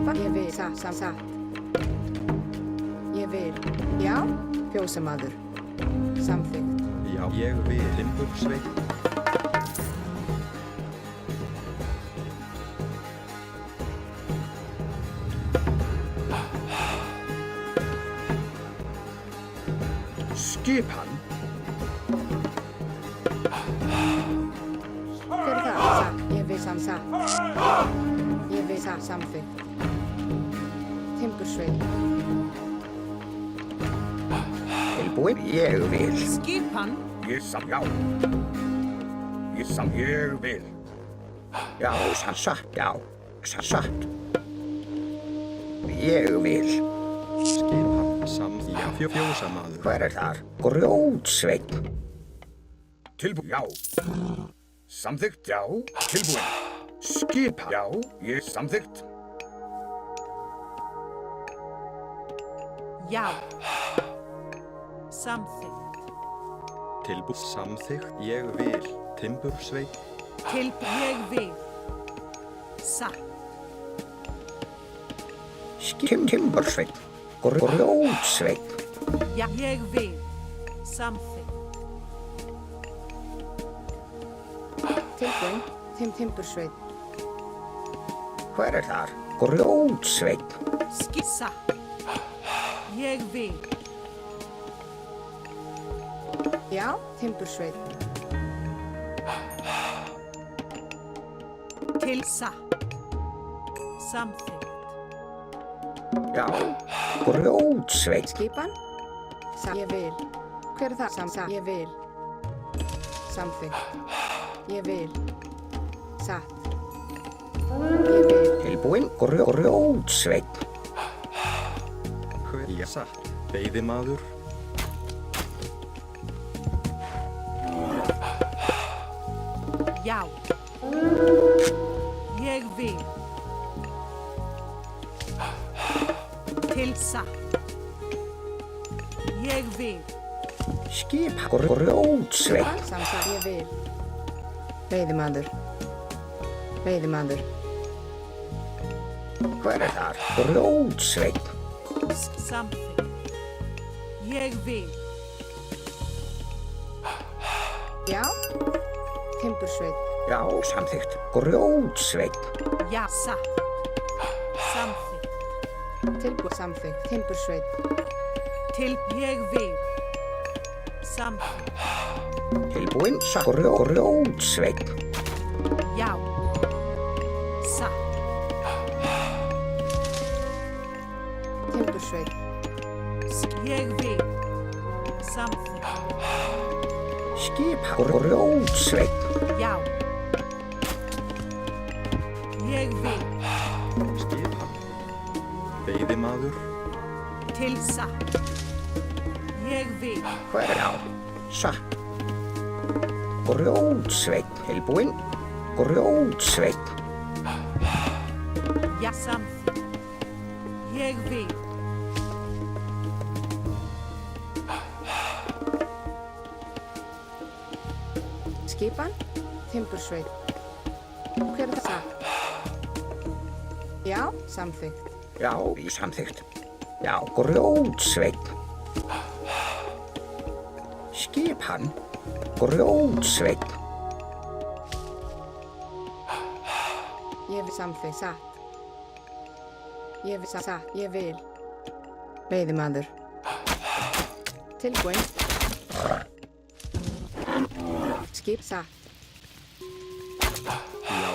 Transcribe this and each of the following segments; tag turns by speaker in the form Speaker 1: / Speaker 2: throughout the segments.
Speaker 1: Skipa, ég vil, satt. Ég vil, já, fjósamaður. Samþykkt.
Speaker 2: Já, ég vil timbursveit.
Speaker 3: Skipan.
Speaker 1: Hver er það? Satt, ég vil satt. Ég vil samþykkt. Timbursveit.
Speaker 3: Tilbúin, ég vil.
Speaker 4: Skipan.
Speaker 3: Ég vil. Já, satt, já. Satt. Ég vil.
Speaker 2: Skipan, já, fjósamaður.
Speaker 3: Hver er þar? Grjótsveinn.
Speaker 5: Tilbúin, já. Samþykkt, já. Tilbúin. Skipa, já. Ég samþykkt.
Speaker 4: Já. Samþykkt.
Speaker 2: Samþykkt, ég vil timbursveit.
Speaker 4: Ég vil. Satt.
Speaker 3: Timbursveinn. Grjótsveinn.
Speaker 4: Já, ég vil. Samþykkt.
Speaker 1: Tilbúin, timbursveit.
Speaker 3: Hver er þar? Grjótsveinn.
Speaker 4: Satt. Ég vil.
Speaker 1: Já, timbursveit.
Speaker 4: Satt. Samþykkt.
Speaker 3: Já, grjótsveinn.
Speaker 1: Skipan, satt, ég vil. Hver er það? Satt, ég vil. Samþykkt. Ég vil. Satt. Ég vil.
Speaker 3: Tilbúin, grjótsveinn.
Speaker 2: Hver, já, satt. Veiðimaður.
Speaker 4: Já. Ég vil. Satt. Ég vil.
Speaker 3: Skipa, grjótsveinn.
Speaker 1: Satt, ég vil. Veiðimaður.
Speaker 3: Hver er þar? Grjótsveinn.
Speaker 4: Samþykkt. Ég vil.
Speaker 1: Já, timbursveit.
Speaker 3: Já, samþykkt. Grjótsveinn.
Speaker 4: Já, satt. Samþykkt.
Speaker 1: Tilbúin, samþykkt. Timbursveit.
Speaker 4: Ég vil. Samþykkt.
Speaker 3: Tilbúin, satt. Grjótsveinn.
Speaker 4: Já. Satt.
Speaker 1: Timbursveit.
Speaker 4: Ég vil. Samþykkt.
Speaker 3: Skipa, grjótsveinn.
Speaker 4: Já. Ég vil.
Speaker 2: Skipan, veiðimaður.
Speaker 4: Satt. Ég vil.
Speaker 3: Hver er á? Satt. Grjótsveinn. Tilbúin, grjótsveinn.
Speaker 4: Já, samþykkt. Ég vil.
Speaker 1: Skipan, timbursveit. Hver er það? Satt. Já, samþykkt.
Speaker 3: Já, samþykkt. Já, grjótsveinn. Skipan, grjótsveinn.
Speaker 1: Ég vil samþykkt, satt. Ég vil satt, ég vil. Veiðimaður. Tilbúin. Skip, satt.
Speaker 2: Já,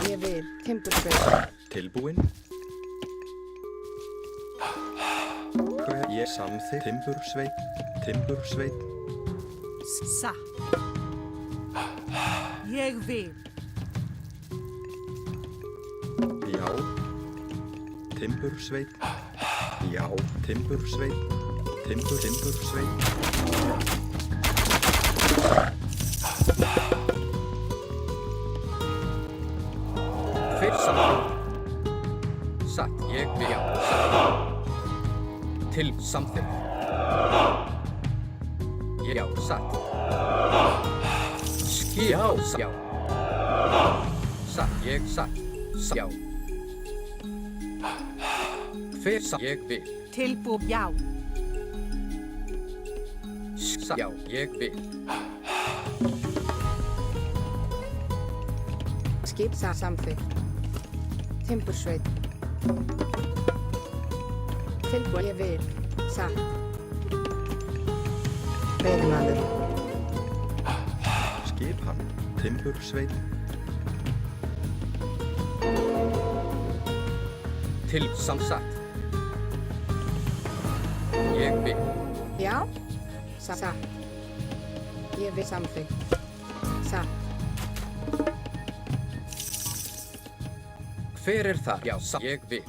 Speaker 1: Ég vil. Timbursveit.
Speaker 2: tilbúin. Hver, ég samþykkt timbursveit.
Speaker 4: Satt. Ég vil.
Speaker 2: Já, timbursveit. Já, timbursveit. Timbursveit.
Speaker 6: Satt, ég vil, já, satt. Til samþykkt. Já, satt. Já, já. Satt, ég satt. Já. Hver ég vil.
Speaker 4: Tilbúin. Já.
Speaker 6: Já, ég vil.
Speaker 1: Skip samþykkt. Timbursveit. Tilbúin. Ég vil. Satt. Veiðimaður.
Speaker 2: Skipan. Timbursveit.
Speaker 6: Til samsatt. Ég vil.
Speaker 1: Já. Satt. Ég vil samþykkt. Satt.
Speaker 6: Hver það? Já, ég vil.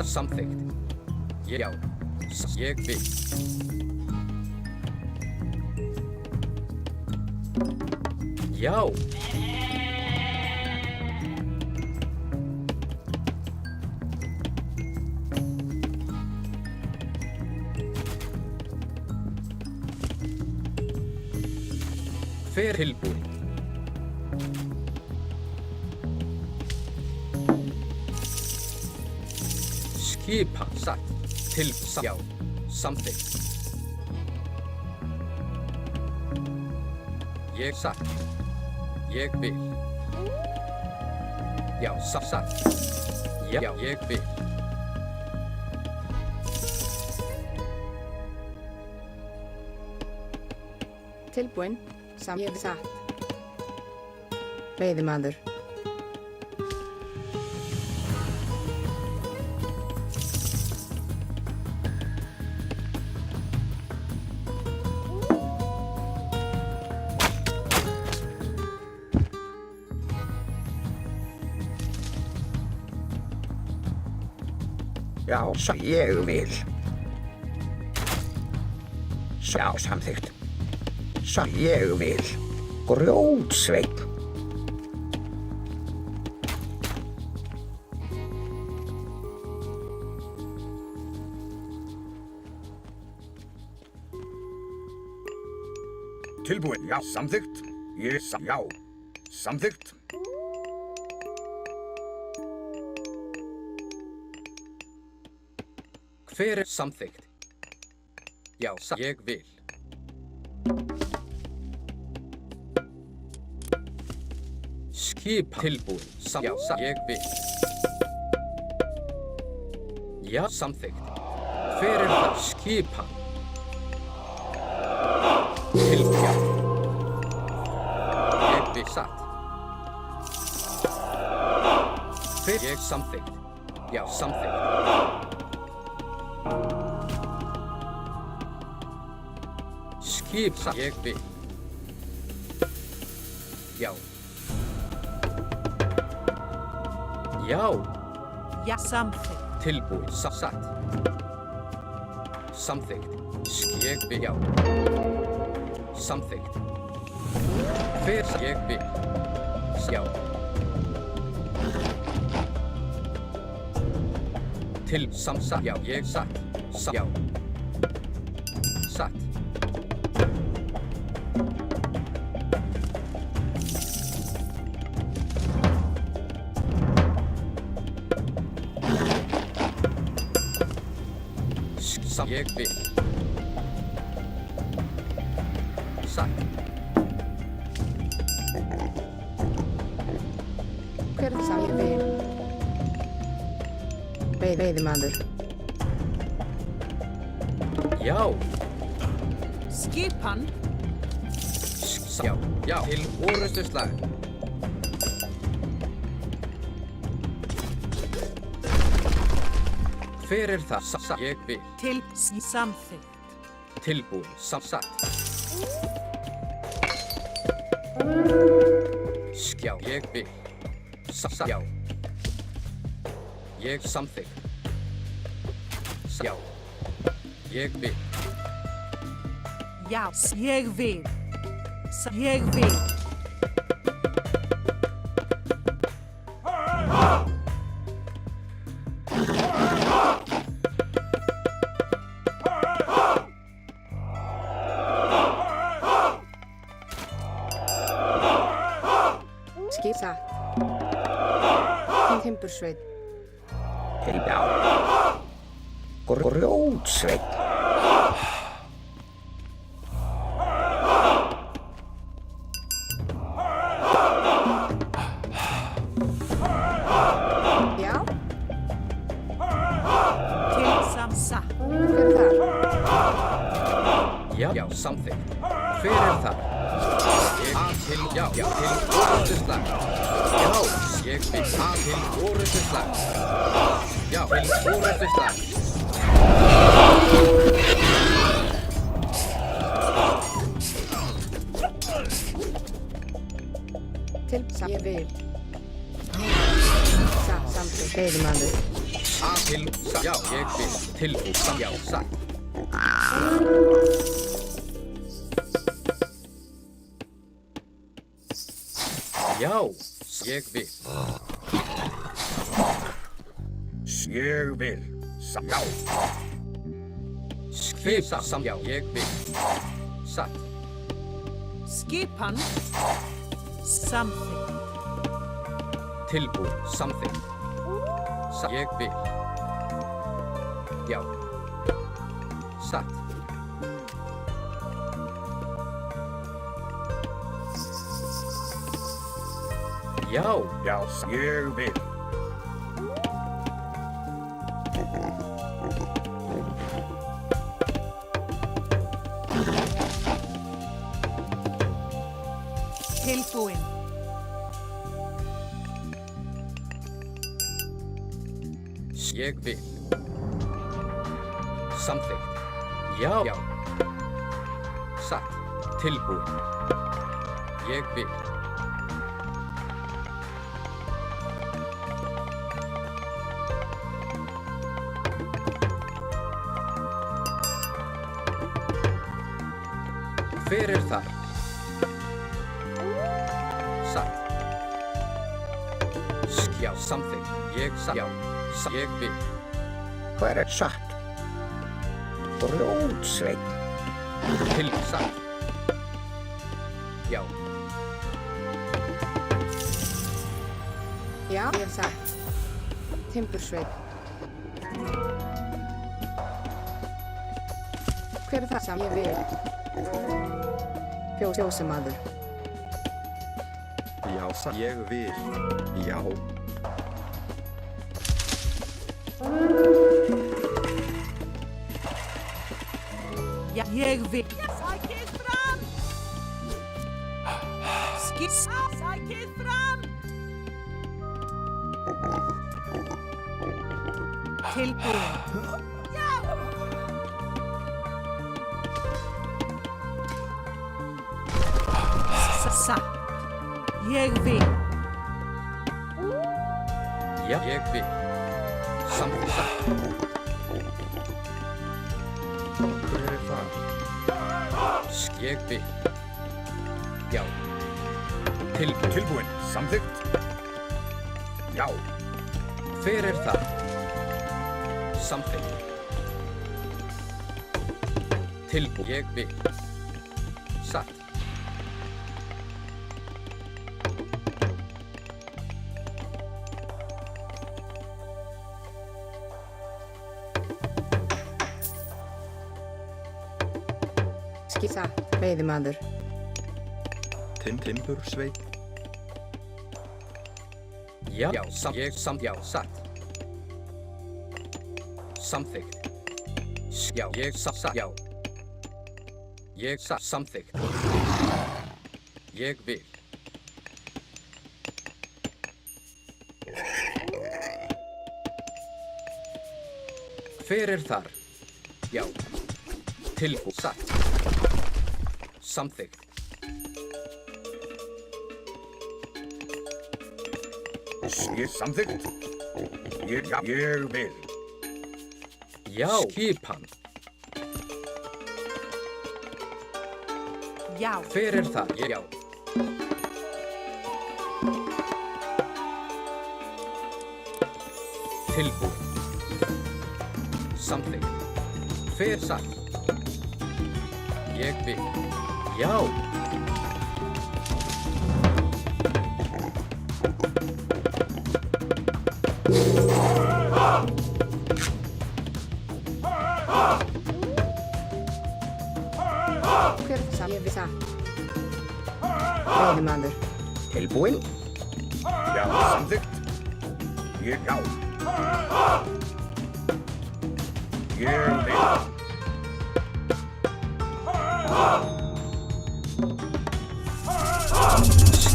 Speaker 6: Samþykkt. Já, ég vil. Já. Hver tilbúin? Skipan satt til já, samþykkt. Ég satt. Ég vil. Já, satt. Já, ég vil.
Speaker 1: Tilbúin. Ég vil satt. Veiðimaður.
Speaker 3: Já, ég vil. Já, samþykkt. Ég vil. Grjótsveinn.
Speaker 5: Tilbúin. Já, samþykkt. Já, samþykkt.
Speaker 6: Hver samþykkt? Já, ég vil. Skipan tilbúin. Já, ég vil. Já, samþykkt. Hver það? Skipan. Tilbúin. Ég vil satt. Hver ég samþykkt? Já, samþykkt. Skip satt. Ég vil. Já. Já.
Speaker 4: Já, samþykkt.
Speaker 6: Tilbúin. Satt. Samþykkt. Ég vil. Já. Samþykkt. Hver ég vil. Já. Til samsatt. Já, ég satt. Já. Satt. Ég vil. Satt.
Speaker 1: Hver ég vil. Veiðimaður.
Speaker 6: Já.
Speaker 4: Skipan.
Speaker 6: Já. Já. Til orustuslag. Hver það? Satt. Ég vil.
Speaker 4: Til samþykkt.
Speaker 6: Tilbúin. Satt. Já, ég vil. Satt. Já. Ég samþykkt. Já. Ég vil.
Speaker 4: Já, ég vil. Ég vil.
Speaker 1: Skip satt. Timbursveit.
Speaker 3: Til já. Grjótsveinn.
Speaker 1: Já,
Speaker 4: Til samsagt.
Speaker 1: hver er það?
Speaker 6: Já, samþykkt. Hver er það? Til, já, til orrustuslag. Já, ég vil til orrustuslag. Já, til orrustuslag.
Speaker 1: Ég vil. Samþykkt. Veiðimaður.
Speaker 6: Til, já, ég vil tilbúð, já, satt. Já, ég vil.
Speaker 5: Ég vil. Já.
Speaker 6: Skip, já, ég vil. Satt.
Speaker 4: Skipan. Samþykkt.
Speaker 6: Tilbúð, samþykkt. Ég vil. Já. Satt. Já.
Speaker 5: Já, ég vil.
Speaker 4: Tilbúin.
Speaker 6: Ég vil. Samþykkt. Já. Já. Satt. Tilbúin. Ég vil. Hver er þar? Satt. Já, samþykkt. Ég satt. Já. Ég vil.
Speaker 3: Hver er satt? Grjótsveinn.
Speaker 6: Til satt. Já.
Speaker 1: Já, ég hef sagt. Timbursveit. Hver er það? Ég vil. Fjósamaður.
Speaker 2: Já, ég vil. Já.
Speaker 4: Já, ég vil. Sækið fram! Sækið fram! Tilbúin. Satt. Ég vil.
Speaker 6: Já. Ég vil. Samþykkt. Satt.
Speaker 2: Hver er það?
Speaker 6: Ég vil. Já. Tilbúin.
Speaker 5: Tilbúin. Samþykkt. Já.
Speaker 6: Hver er það? Samþykkt. Tilbúin. Ég vil. Satt.
Speaker 1: Satt. Veiðimaður.
Speaker 2: Timbursveit.
Speaker 6: Já. Já. Já. Satt. Samþykkt. Já. Ég satt. Já. Ég satt. Samþykkt. Ég vil. Hver er þar? Já. Tilbúin. Satt. Samþykkt.
Speaker 5: Ég samþykkt. Já, ég vil.
Speaker 6: Já. Skipan.
Speaker 4: Já.
Speaker 6: Hver er það? Já. Tilbúin. Samþykkt. Hver satt? Ég vil. Já.
Speaker 1: Hver er satt? Ég veit satt. Veiðimaður.
Speaker 3: Tilbúinn.
Speaker 5: Já, samþykkt. Já. Ég vil.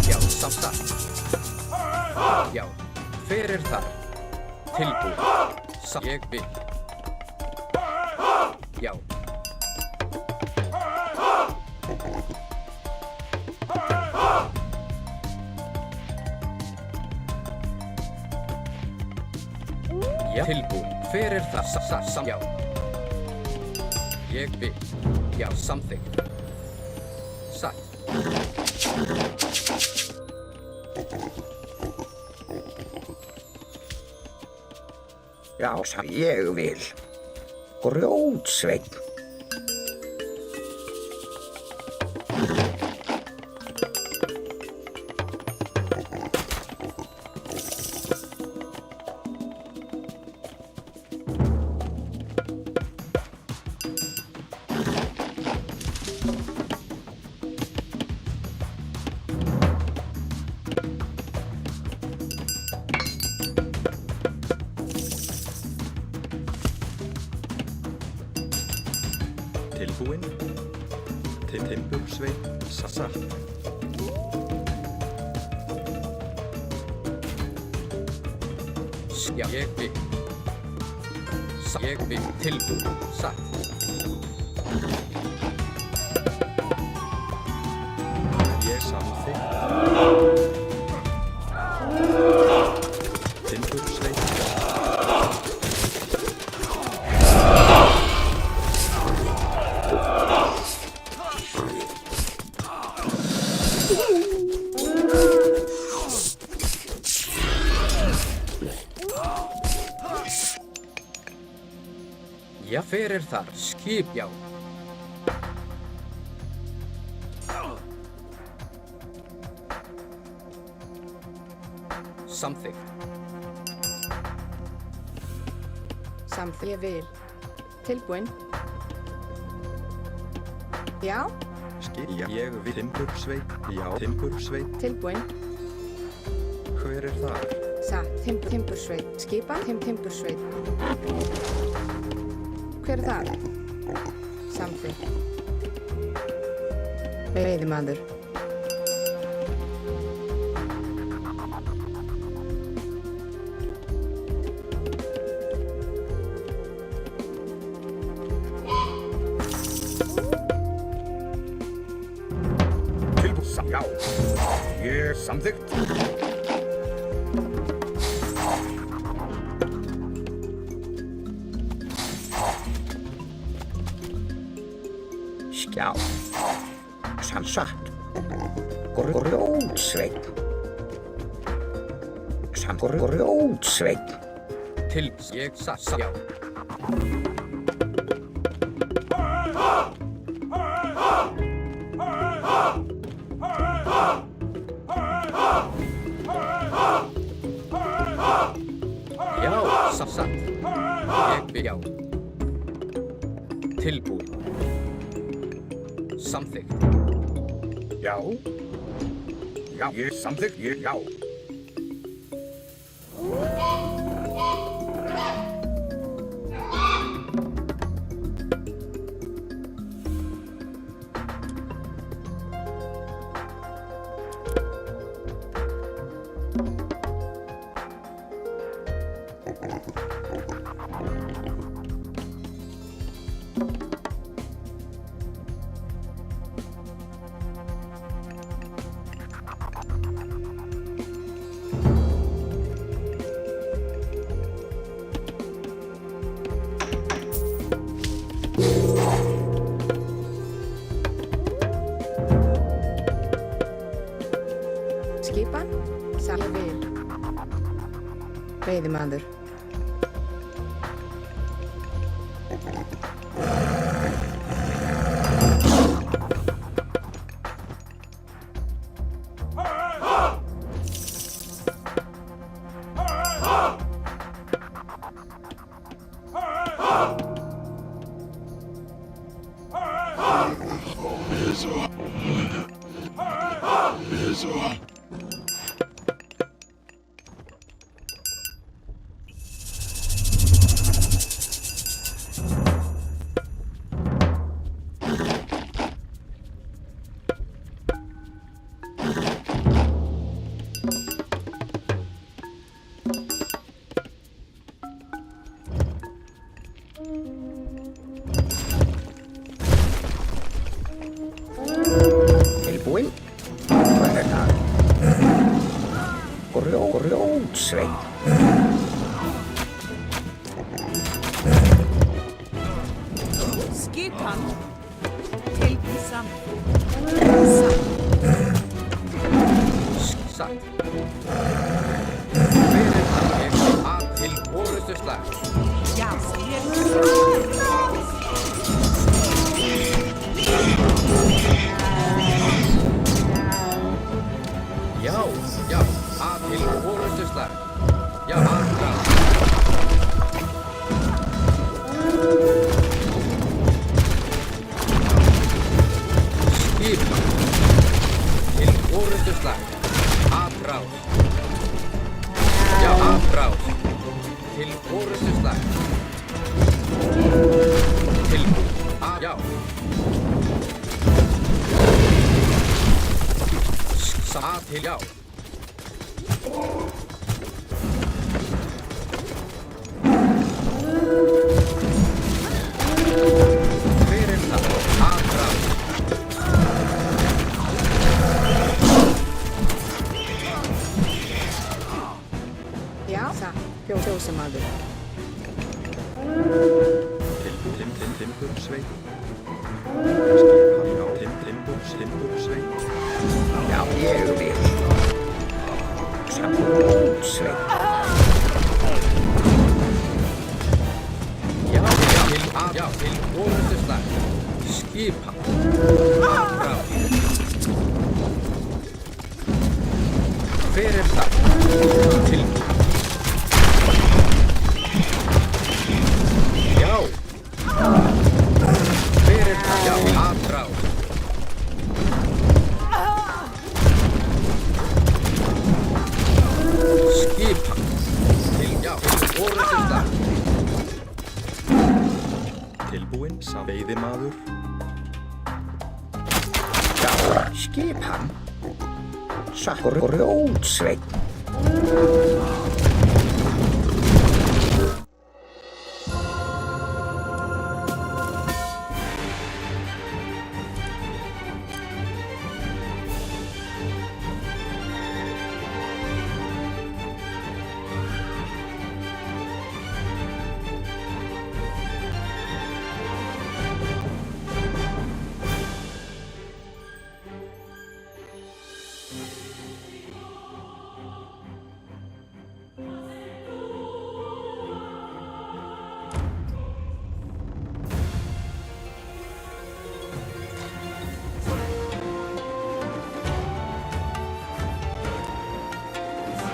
Speaker 6: Já, samstætt. Já, hver er þar? Tilbúin. Ég vil. Já. Já. Tilbúin. Hver er það? Já. Ég vil. Já, samþykkt. Satt.
Speaker 3: Já, ég vil. Grjótsveinn.
Speaker 2: Tilbúinn. Timbursveinn. Satt.
Speaker 6: Já, ég vil. Ég vil. Tilbúin. Satt.
Speaker 2: Ég samþykkt. Timbursveinn.
Speaker 6: Já, hver er þar? Skip, já. Samþykkt.
Speaker 1: Samþykkt. Ég vil. Tilbúinn. Já.
Speaker 2: Já, ég vil. Timbursveinn. Já, timbursveinn.
Speaker 1: Tilbúinn.
Speaker 2: Hver er þar?
Speaker 1: Satt. Timbursveinn. Skipa. Timbursveinn. Hver er það? Samþykkt. Veiðimaður.
Speaker 5: Tilbúin. Já. Ég samþykkt.
Speaker 3: Skjá. Satt. Grjótsveinn. Grjótsveinn.
Speaker 6: Ég satt, já. Já, satt. Ég vil, já. Tilbúin. Samþykkt.
Speaker 5: Já. Já, ég samþykkt. Já.
Speaker 1: Skipan. Satt. Ég vil. Veiðimaður.
Speaker 3: Tilbúinn. Hvað er það? Grjótsveit.
Speaker 4: Skipan. Tilbúið samt. Satt.
Speaker 6: Satt. Hver er það? Ég veit að til orustu slag.
Speaker 4: Já, ég
Speaker 6: Já, já, að til orustu slag. Já, andra. Skipan. Til orustu slag. Aðrás. Já, aðrás. Til orustu slag. Tilbúið. Já. Að til já. Hver er það? Aðrás.
Speaker 1: Já, satt. Fjósamaður.
Speaker 2: Timbursveit. Skipan, já, timbursveit.
Speaker 3: Já, ég vil. Grjótsveit.
Speaker 6: Já, já, til orustu slag. Skipan. Aðrás. Hver er það? Tilbúið. Já. Hver er það? Já, aðrás. Skipan. Til, já, til orustu slag.
Speaker 2: Tilbúinn, sá veiðimaður.
Speaker 3: Já, skipan. Satt. Grjótsveit.